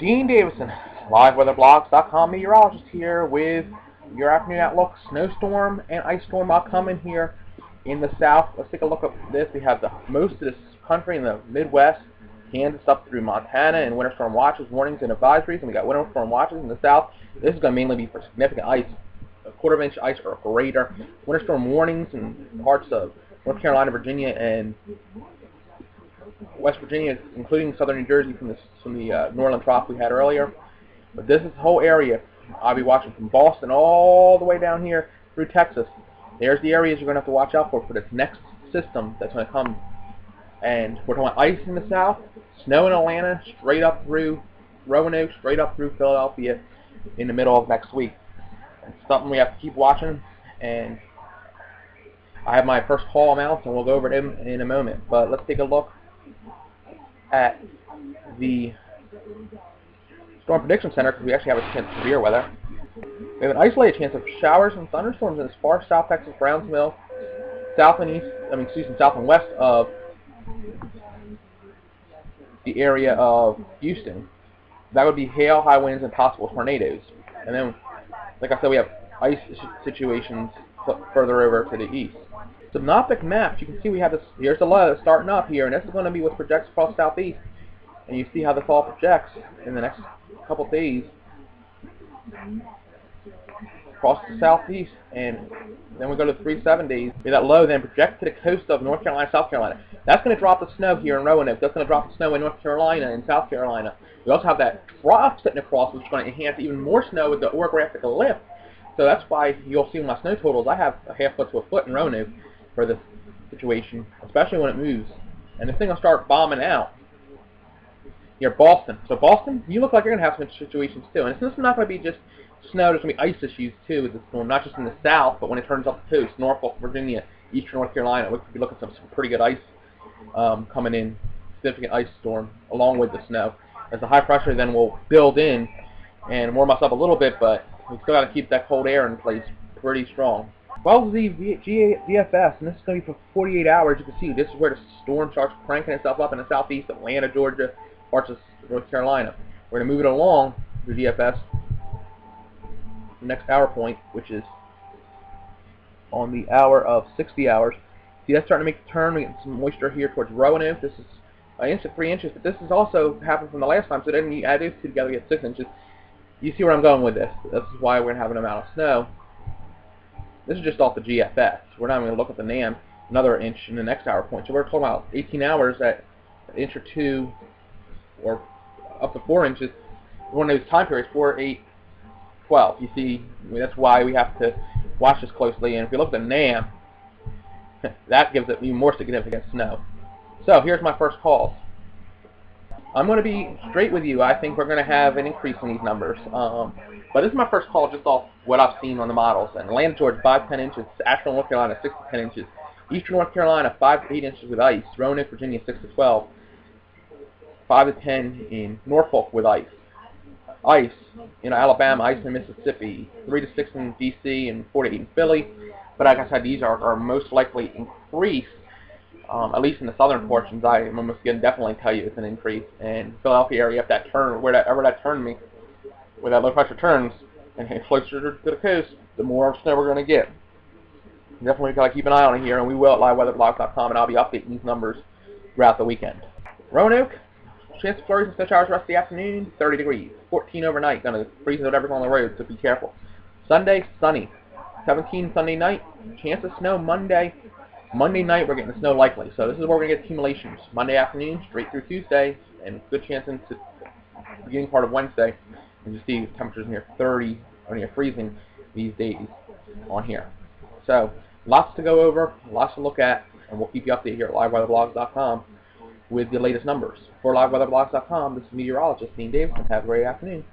Dean Davison, LiveWeatherBlogs.com meteorologist here with your afternoon outlook. Snowstorm and ice storm upcoming here in the south. Let's take a look at this. We have most of this country in the Midwest, Kansas up through Montana, and winter storm watches, warnings, and advisories. And we got winter storm watches in the south. This is going to mainly be for significant ice, a quarter-inch ice or greater. Winter storm warnings in parts of North Carolina, Virginia, and West Virginia, including southern New Jersey from the Norland Trough we had earlier. But this is the whole area. I'll be watching from Boston all the way down here through Texas. There's the areas you're going to have to watch out for this next system that's going to come. And we're talking about ice in the south, snow in Atlanta, straight up through Roanoke, straight up through Philadelphia in the middle of next week. It's something we have to keep watching. And I have my first call amounts, and we'll go over them in a moment. But let's take a look at the Storm Prediction Center, because we actually have a chance of severe weather. We have an isolated chance of showers and thunderstorms in as far South Texas, Brownsville, south and west of the area of Houston. That would be hail, high winds, and possible tornadoes. And then, like I said, we have ice situations further over to the east. Synoptic maps, you can see we have this. Here's the low starting up here, and this is going to be what projects across southeast. And you see how this all projects in the next couple days across the southeast, and then we go to 3-7 days. That low then projects to the coast of North Carolina, South Carolina. That's going to drop the snow here in Roanoke. That's going to drop the snow in North Carolina and South Carolina. We also have that trough sitting across, which is going to enhance even more snow with the orographic lift. So that's why you'll see my snow totals. I have a half foot to a foot in Roanoke for this situation, especially when it moves. And this thing will start bombing out near Boston. So Boston, you look like you're going to have some situations too. And this is not going to be just snow. There's going to be ice issues too with the storm, not just in the south, but when it turns up the coast, Norfolk, Virginia, eastern North Carolina. We could be looking at some pretty good ice coming in, significant ice storm, along with the snow. As the high pressure then will build in and warm us up a little bit, but we still got to keep that cold air in place pretty strong. 12Z DFS, and this is going to be for 48 hours. You can see this is where the storm starts cranking itself up in the southeast, Atlanta, Georgia, parts of North Carolina. We're going to move it along the DFS, the next hour point, which is on the hour of 60 hours. See, that's starting to make the turn. We get some moisture here towards Roanoke. This is an inch to 3 inches, but this has also happened from the last time, so then you add those two together, we get 6 inches. You see where I'm going with this. This is why we're going to have an amount of snow. This is just off the GFS. We're not even going to look at the NAM, another inch in the next hour point. So we're talking about 18 hours at an inch or 2, or up to 4 inches. One of those time periods, 4, 8, 12. You see, that's why we have to watch this closely. And if you look at the NAM, that gives it even more significant snow. So here's my first calls. I'm going to be straight with you. I think we're going to have an increase in these numbers. But this is my first call just off what I've seen on the models. And Atlanta, Georgia, 5 to 10 inches. Asheville, North Carolina, 6 to 10 inches. Eastern North Carolina, 5 to 8 inches with ice. Roanoke, Virginia, 6 to 12. 5 to 10 in Norfolk with ice. Ice in Alabama, ice in Mississippi, 3 to 6 in D.C. and 4 to 8 in Philly. But like I said, these are most likely increase. At least in the southern portions, I am almost going to definitely tell you it's an increase. And Philadelphia area, up that turn, wherever that turn me, where that low pressure turns, and closer to the coast, the more snow we're going to get. Definitely got to keep an eye on it here, and we will at LiveWeatherBlogs.com, and I'll be updating these numbers throughout the weekend. Roanoke, chance of flurries and snow showers rest of the afternoon, 30 degrees. 14 overnight, going to freeze whatever's on the road, so be careful. Sunday, sunny. 17 Sunday night, chance of snow Monday. Monday night, we're getting the snow likely. So this is where we're going to get accumulations. Monday afternoon, straight through Tuesday, and good chance into the beginning part of Wednesday. And you see temperatures near 30, or near freezing these days on here. So lots to go over, lots to look at, and we'll keep you updated here at LiveWeatherBlogs.com with the latest numbers. For LiveWeatherBlogs.com, this is meteorologist Dean Davison. Have a great afternoon.